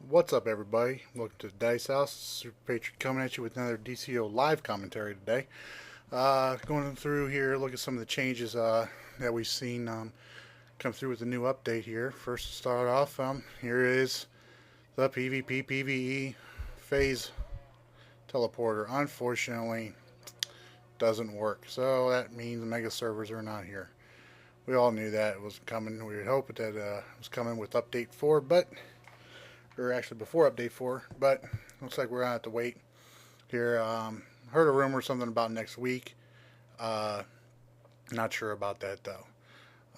What's up, everybody? Welcome to the Dice House. Super Patriot coming at you with another DCO live commentary today. Going through here, look at some of the changes that we've seen come through with the new update here. First, to start off, here is the PvP PvE phase teleporter. Unfortunately, doesn't work. So that means mega servers are not here. We all knew that it was coming. We would hope that it was coming with update 4, or actually before update 4, but looks like we're gonna have to wait here. Heard a rumor something about next week. Uh, Not sure about that though.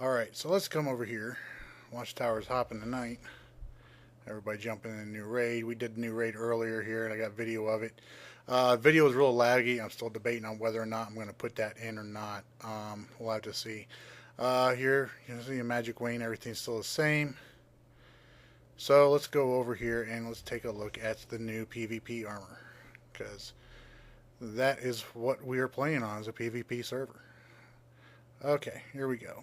All right, so let's come over here. Watchtower's hopping tonight. Everybody jumping in the new raid. We did the new raid earlier here, and I got video of it. Video is real laggy. I'm still debating on whether or not I'm going to put that in or not. We'll have to see. Here, you can see a magic wing. Everything's still the same. So let's go over here and let's take a look at the new PvP armor, because that is what we are playing on, is a PvP server. Okay, here we go.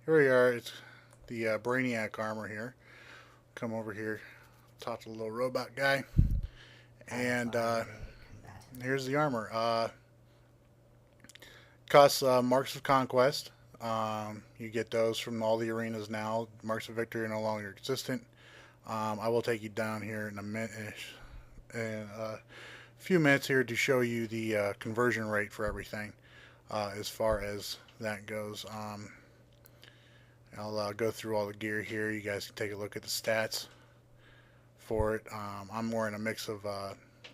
Here we are. It's the Brainiac armor here. Come over here, talk to the little robot guy, and here's the armor. Costs marks of conquest. You get those from all the arenas now. Marks of victory are no longer existent. I will take you down here in a few minutes here to show you the conversion rate for everything as far as that goes. I'll go through all the gear here. You guys can take a look at the stats for it. I'm wearing a mix of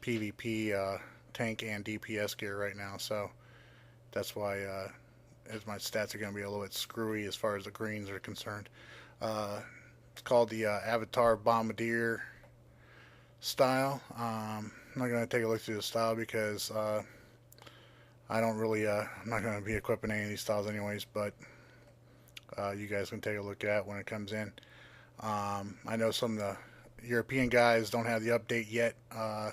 PvP tank and DPS gear right now, so that's why as my stats are going to be a little bit screwy as far as the greens are concerned. It's called the Avatar Bombardier style. I'm not going to take a look through the style because I don't really, I'm not going to be equipping any of these styles anyways, but you guys can take a look at when it comes in. I know some of the European guys don't have the update yet,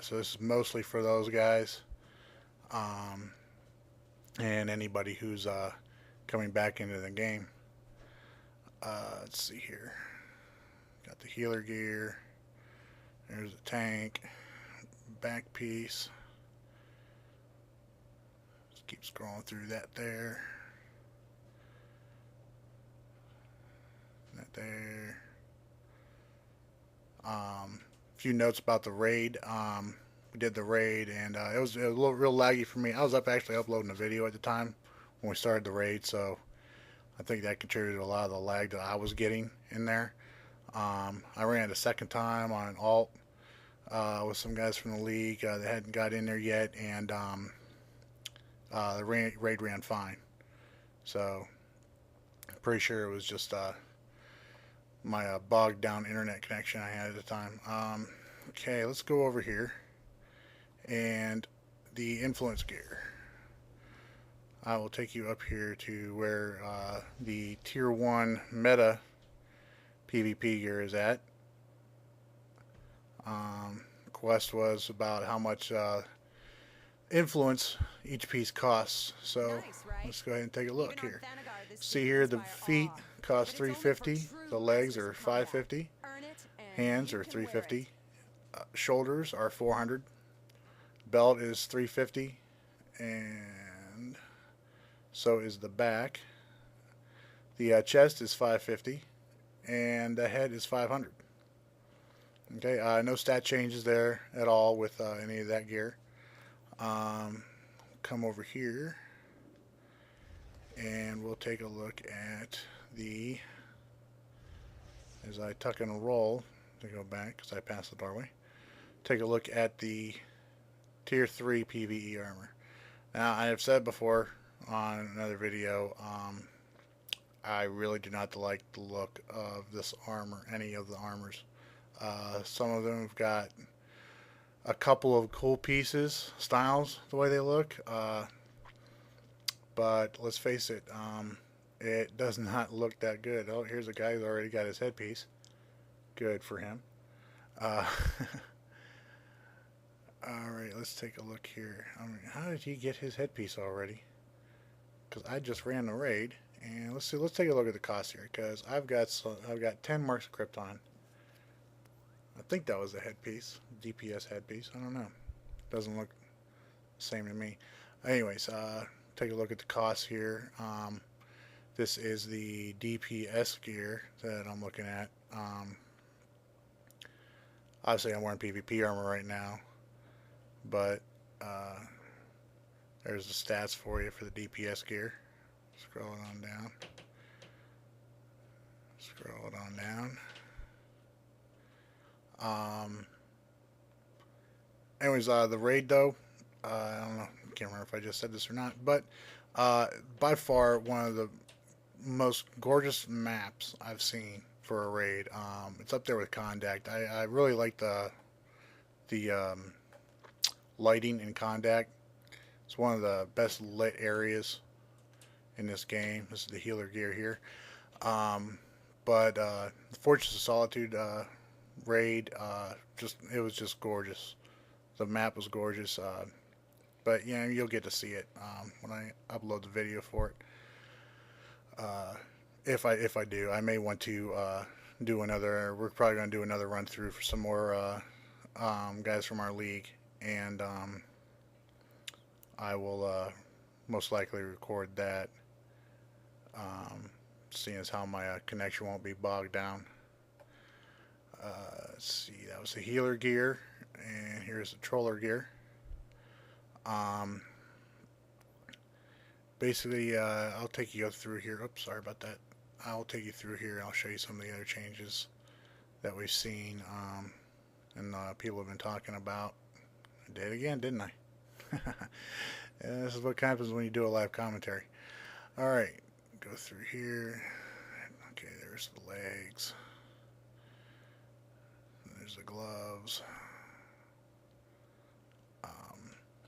so this is mostly for those guys and anybody who's coming back into the game. Let's see here. Got the healer gear. There's the tank. Back piece. Just keep scrolling through that there. That there. Few notes about the raid. We did the raid, and it was a little real laggy for me. I was actually uploading a video at the time when we started the raid, so I think that contributed to a lot of the lag that I was getting in there. I ran it a second time on an alt with some guys from the league that hadn't got in there yet, and the raid ran fine. So I'm pretty sure it was just my bogged down internet connection I had at the time. Okay, let's go over here and the influence gear. I will take you up here to where the tier 1 meta PvP gear is at. Quest was about how much influence each piece costs. So nice, right? Let's go ahead and take a look here. See here, the feet cost 350. The legs are 550. Hands are 350. Shoulders are 400. Belt is 350, and so is the back. The chest is 550, and the head is 500. Okay, no stat changes there at all with any of that gear. Come over here, and we'll take a look at the, as I tuck and roll to go back because I passed the doorway, take a look at the tier 3 PvE armor. Now, I have said before on another video, I really do not like the look of this armor, any of the armors. Some of them have got a couple of cool pieces, styles, the way they look, but let's face it, it does not look that good. Oh, here's a guy who's already got his headpiece. Good for him. Alright, let's take a look here. How did he get his headpiece already? Because I just ran the raid, and let's see. Let's take a look at the cost here, because I've got 10 marks of Krypton, think that was a headpiece, DPS headpiece. I don't know. Doesn't look the same to me. Anyways, take a look at the costs here. This is the DPS gear that I'm looking at. Obviously, I'm wearing PvP armor right now, but there's the stats for you for the DPS gear. Scroll it on down. Scroll it on down. Anyways, the raid though, I don't know, I can't remember if I just said this or not, but by far one of the most gorgeous maps I've seen for a raid. It's up there with Condact. I really like the lighting in Condact. It's one of the best lit areas in this game. This is the healer gear here. But the Fortress of Solitude raid, it was just gorgeous. The map was gorgeous. But yeah, you'll get to see it when I upload the video for it. If I do, I may want to do another. We're probably going to do another run through for some more guys from our league, and I will most likely record that. Seeing as how my connection won't be bogged down. Let's see, that was the healer gear, and here's the troller gear. Basically, I'll take you through here. Oops, sorry about that. I'll take you through here, and I'll show you some of the other changes that we've seen, and people have been talking about. I did again, didn't I? And this is what happens when you do a live commentary. Alright, go through here. Okay, there's the legs. There's the gloves.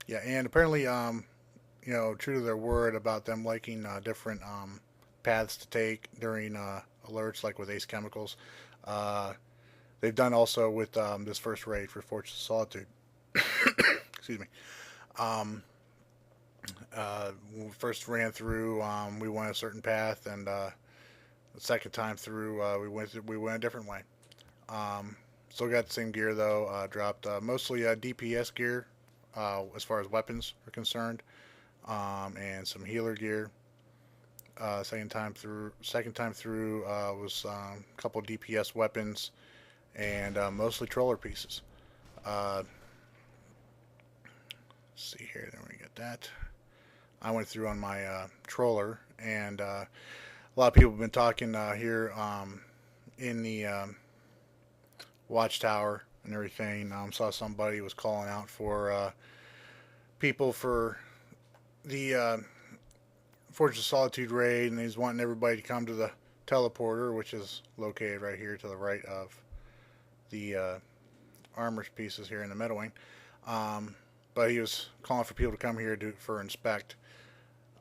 Yeah, and apparently, true to their word about them liking different paths to take during alerts, like with Ace Chemicals. They've done also with this first raid for Fortress of Solitude. Excuse me. When we first ran through, we went a certain path, and the second time through, we went a different way. Still got the same gear though. Dropped mostly DPS gear as far as weapons are concerned, and some healer gear. Second time through was a couple DPS weapons and mostly troller pieces. Let's see here. Then we get that. I went through on my troller, and a lot of people have been talking here in the watchtower and everything. Saw somebody was calling out for people for the Fortress of Solitude raid, and he's wanting everybody to come to the teleporter, which is located right here to the right of the armor pieces here in the Meadow Wing. But he was calling for people to come here for inspect.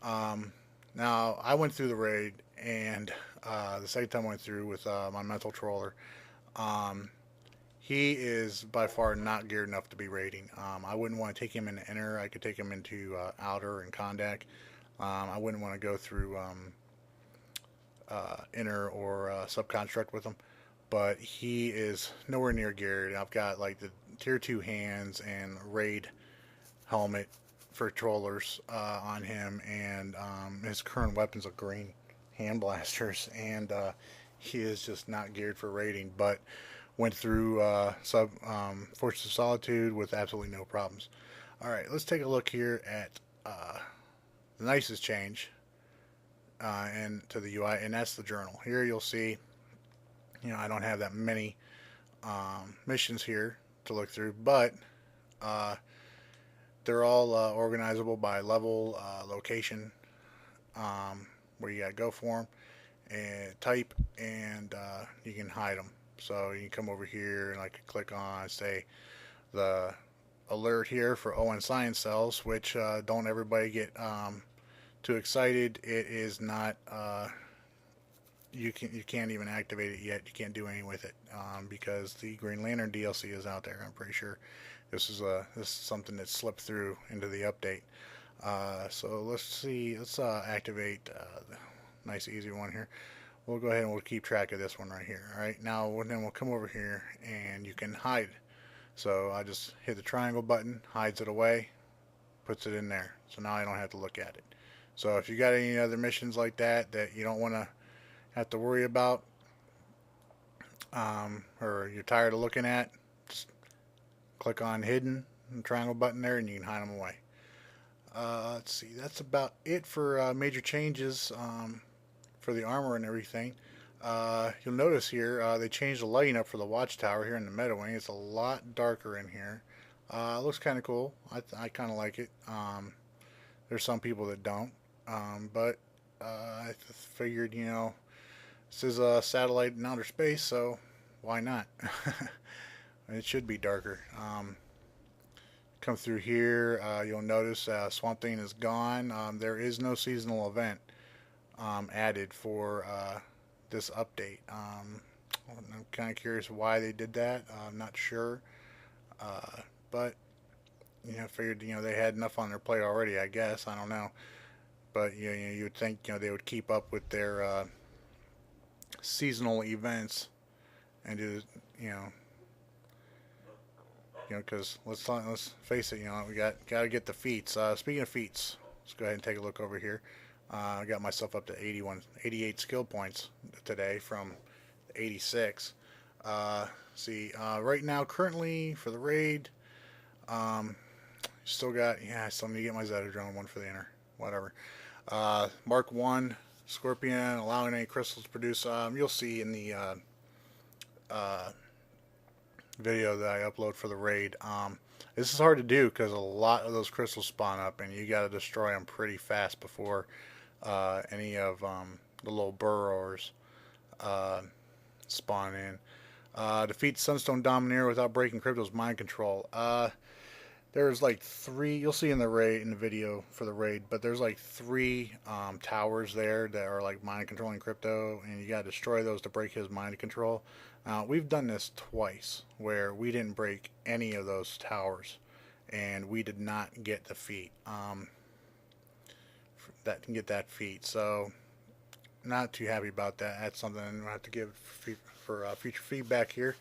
Now, I went through the raid, and the second time I went through with my mental troller, he is by far not geared enough to be raiding. I wouldn't want to take him into inner. I could take him into outer and condact. I wouldn't want to go through inner or subconstruct with him, but he is nowhere near geared. I've got like the tier 2 hands and raid helmet for trollers on him, and his current weapons are green hand blasters, and he is just not geared for raiding, but went through Fortress of Solitude with absolutely no problems. Alright, let's take a look here at the nicest change and to the UI, and that's the journal. Here you'll see, I don't have that many missions here to look through, but they're all organizable by level, location, where you gotta go for them, and type, and you can hide them. So you can come over here, and I could click on, say, the alert here for ON science cells, which don't everybody get too excited. It is not. You can't even activate it yet. You can't do anything with it because the Green Lantern DLC is out there. I'm pretty sure this is something that slipped through into the update. So let's see. Let's activate the nice easy one here. we'll go ahead and we'll keep track of this one right here. All right, now then we'll come over here and you can hide. So I just hit the triangle button, hides it away, puts it in there. So now I don't have to look at it. So if you got any other missions like that that you don't want to have to worry about, or you're tired of looking at, just click on hidden and triangle button there, and you can hide them away. Let's see, that's about it for major changes for the armor and everything. You'll notice here they changed the lighting up for the watchtower here in the Meadow Wing. It's a lot darker in here. It looks kind of cool. I kind of like it. There's some people that don't, but I figured, you know, this is a satellite in outer space, so why not? It should be darker. Come through here, you'll notice Swamp Thing is gone. There is no seasonal event added for this update. I'm kind of curious why they did that. I'm not sure, but you know, figured, you know, they had enough on their plate already. I guess, I don't know, but you know, you would think, you know, they would keep up with their seasonal events and do, you know, because let's face it, you know, we got to get the feats. Speaking of feats, let's go ahead and take a look over here. I got myself up to 88 skill points today from 86. Right now, currently for the raid, still got, yeah, I still need to get my Zeta drone, one for the inner, whatever. Mark 1 Scorpion, allowing any crystals to produce. You'll see in the video that I upload for the raid. This is hard to do because a lot of those crystals spawn up, and you got to destroy them pretty fast before any of the little burrowers spawn in. Defeat Sunstone Domineer without breaking Crypto's mind control. There's like 3. You'll see in the video for the raid, but there's like 3 towers there that are like mind controlling Crypto, and you got to destroy those to break his mind control. We've done this twice where we didn't break any of those towers, and we did not get the feat. That feat. So not too happy about that. That's something I'm gonna have to give for future feedback here.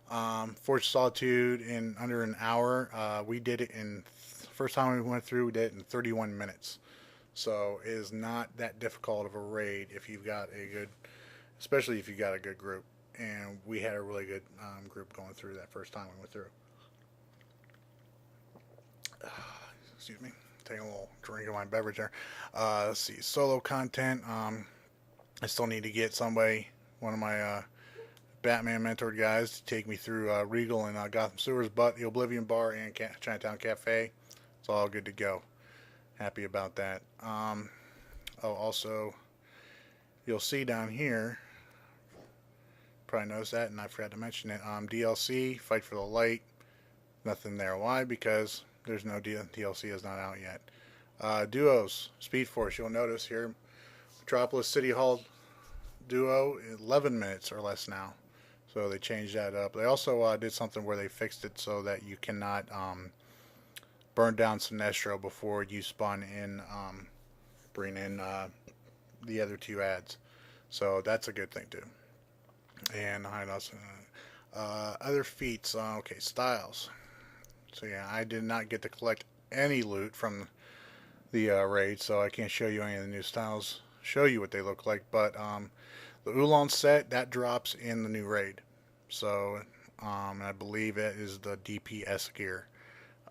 Forge Solitude in under an hour. We did it in first time we went through. We did it in 31 minutes. So it is not that difficult of a raid if you've got a good, especially if you got a good group. And we had a really good group going through that first time we went through. Excuse me, taking a little drink of my beverage there. Let's see, solo content. I still need to get somebody, one of my Batman mentored guys, to take me through Regal and Gotham Sewers, but the Oblivion Bar and Chinatown Cafe, it's all good to go. Happy about that. Also, you'll see down here, probably noticed that, and I forgot to mention it. DLC, Fight for the Light, nothing there. Why? Because there's no DLC is not out yet. Duos, Speed Force. You'll notice here, Metropolis City Hall duo, 11 minutes or less now. So they changed that up. They also did something where they fixed it so that you cannot burn down Sinestro before you spawn in, bring in the other 2 ads. So that's a good thing too. And other feats. Okay, styles. So yeah, I did not get to collect any loot from the raid, so I can't show you any of the new styles, show you what they look like. But the Ulan set, that drops in the new raid. So I believe it is the DPS Gear.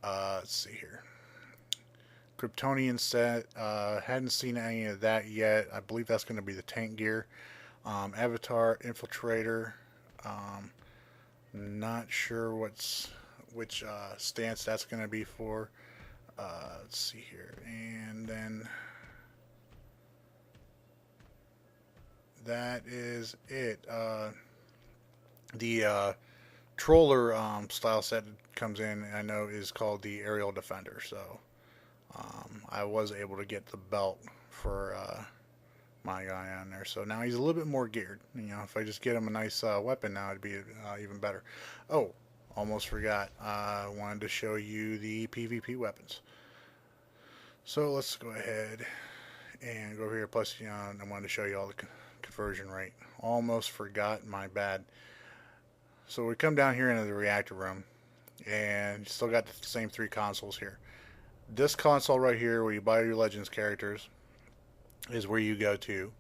Let's see here. Kryptonian set, hadn't seen any of that yet. I believe that's going to be the tank gear. Avatar Infiltrator, not sure which stance that's going to be for. Let's see here, and then that is it. The Troller style set comes in, I know, is called the Aerial Defender. So I was able to get the belt for my guy on there. So now he's a little bit more geared. You know, if I just get him a nice weapon now, it'd be even better. Oh, almost forgot. I wanted to show you the PvP weapons. So let's go ahead and go over here. Plus, you know, I wanted to show you all the conversion rate. Almost forgot, my bad. So we come down here into the reactor room, and still got the same 3 consoles here. This console right here, where you buy your Legends characters, is where you go to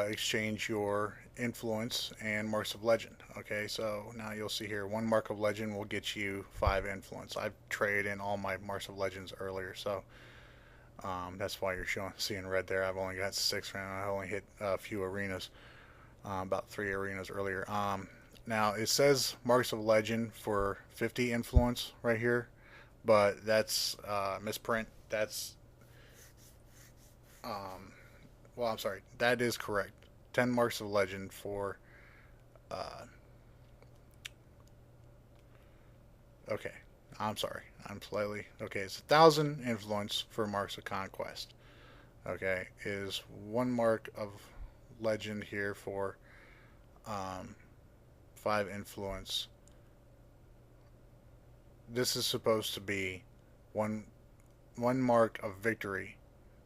exchange your influence and marks of legend. Okay, so now you'll see here 1 mark of legend will get you 5 influence. I've traded in all my marks of legends earlier, so that's why you're seeing red there. I've only got 6 right now. I only hit a few arenas, about 3 arenas earlier. Now it says marks of legend for 50 influence right here, but that's misprint. That's well, I'm sorry, that is correct. 10 marks of legend for okay, I'm sorry, I'm slightly okay. It's 1,000 influence for marks of conquest. Okay, is 1 mark of legend here for 5 influence. This is supposed to be one mark of victory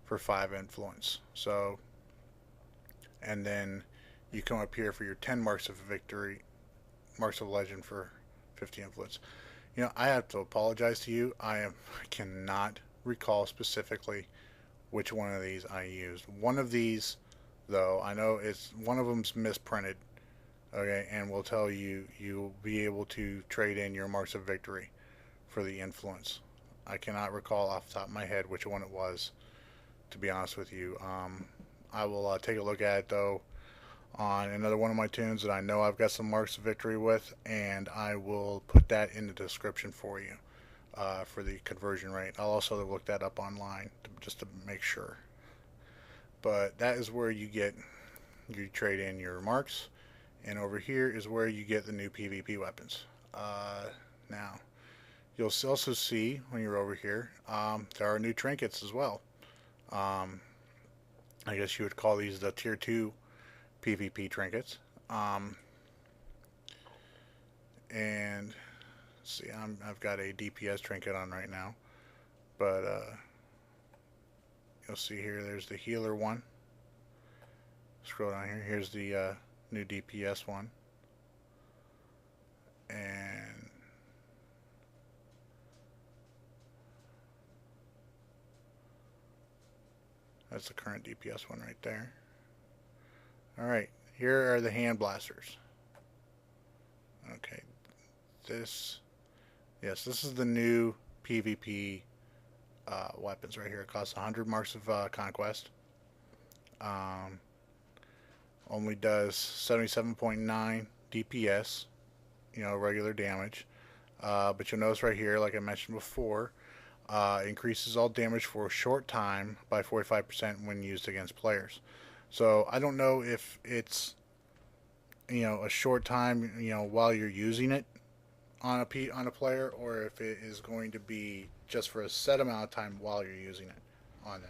for 5 influence. So, and then you come up here for your 10 marks of victory, marks of legend for 50 influence. You know, I have to apologize to you. I cannot recall specifically which one of these I used. One of these, though, I know it's one of them's misprinted. Okay, and will tell you you'll be able to trade in your marks of victory for the influence. I cannot recall off the top of my head which one it was, to be honest with you. I will take a look at it though on another one of my tunes that I know I've got some marks of victory with, and I will put that in the description for you for the conversion rate. I'll also look that up online just to make sure. But that is where you trade in your marks, and over here is where you get the new PvP weapons. Now, you'll also see when you're over here, there are new trinkets as well. I guess you would call these the tier 2 PvP trinkets. And see, I've got a DPS trinket on right now, but you'll see here there's the healer one. Scroll down here. Here's the new DPS one, and that's the current DPS one right there. Alright, here are the hand blasters. Okay, this is the new PvP weapons right here. It costs 100 marks of conquest. Only does 77.9 DPS, regular damage. But you'll notice right here, like I mentioned before, increases all damage for a short time by 45% when used against players. So I don't know if it's a short time while you're using it on a player, or if it is going to be just for a set amount of time while you're using it on them.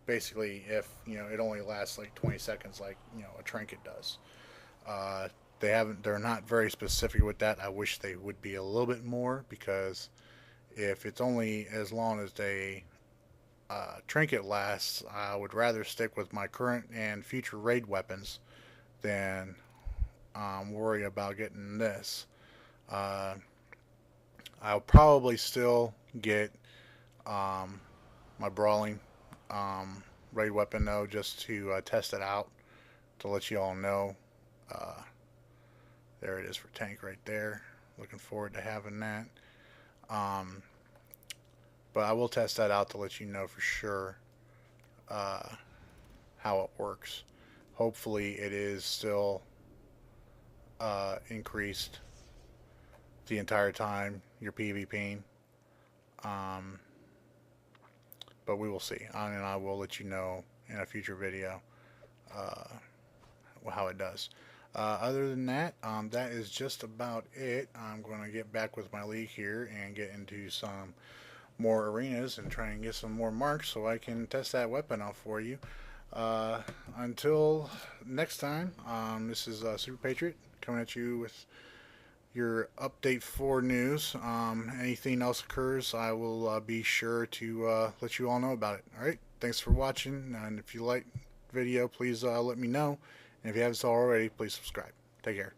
Basically, if it only lasts like 20 seconds, like a trinket does. They're not very specific with that. I wish they would be a little bit more, because if it's only as long as a trinket lasts, I would rather stick with my current and future raid weapons than worry about getting this. I'll probably still get my brawling raid weapon though, just to test it out, to let you all know. There it is for tank right there. Looking forward to having that. But I will test that out to let you know for sure how it works. Hopefully it is still increased the entire time you're PvPing. But we will see. And I will let you know in a future video how it does. Other than that, that is just about it. I'm going to get back with my league here and get into some more arenas and try and get some more marks so I can test that weapon out for you. Until next time, this is Super Patriot coming at you with your update for news. Anything else occurs, I will be sure to let you all know about it. Alright, thanks for watching, and if you like, video, please let me know. And if you haven't already, please subscribe. Take care.